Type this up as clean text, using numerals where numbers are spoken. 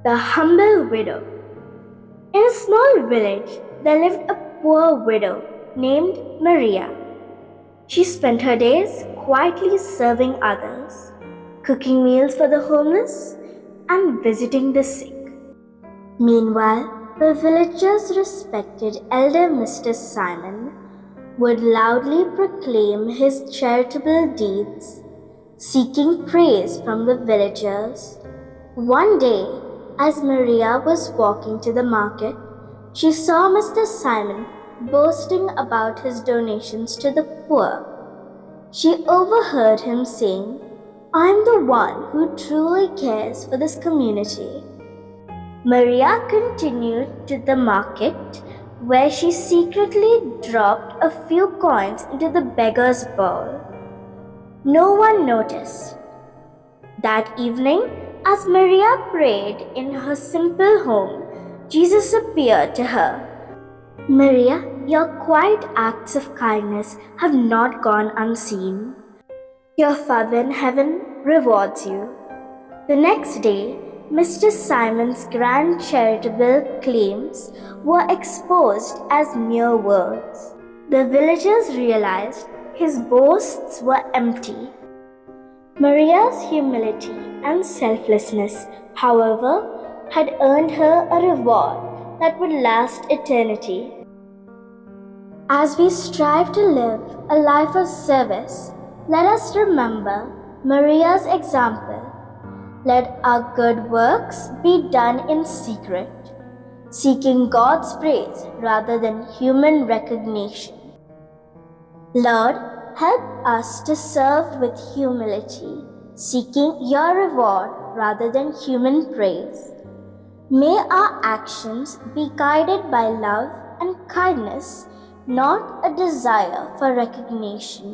The humble widow. In a small village, there lived a poor widow named Maria. She spent her days quietly serving others, cooking meals for the homeless, and visiting the sick. Meanwhile, the villagers' respected elder Mr. Simon would loudly proclaim his charitable deeds, seeking praise from the villagers. One day, as Maria was walking to the market, she saw Mr. Simon boasting about his donations to the poor. She overheard him saying, "I'm the one who truly cares for this community." Maria continued to the market, where she secretly dropped a few coins into the beggar's bowl. No one noticed. That evening, as Maria prayed in her simple home, Jesus appeared to her. "Maria, your quiet acts of kindness have not gone unseen. Your Father in heaven rewards you." The next day, Mr. Simon's grand charitable claims were exposed as mere words. The villagers realized his boasts were empty. Maria's humility and selflessness, however, had earned her a reward that would last eternity. As we strive to live a life of service, let us remember Maria's example. Let our good works be done in secret, seeking God's praise rather than human recognition. Lord, help us to serve with humility, seeking your reward rather than human praise. May our actions be guided by love and kindness, not a desire for recognition.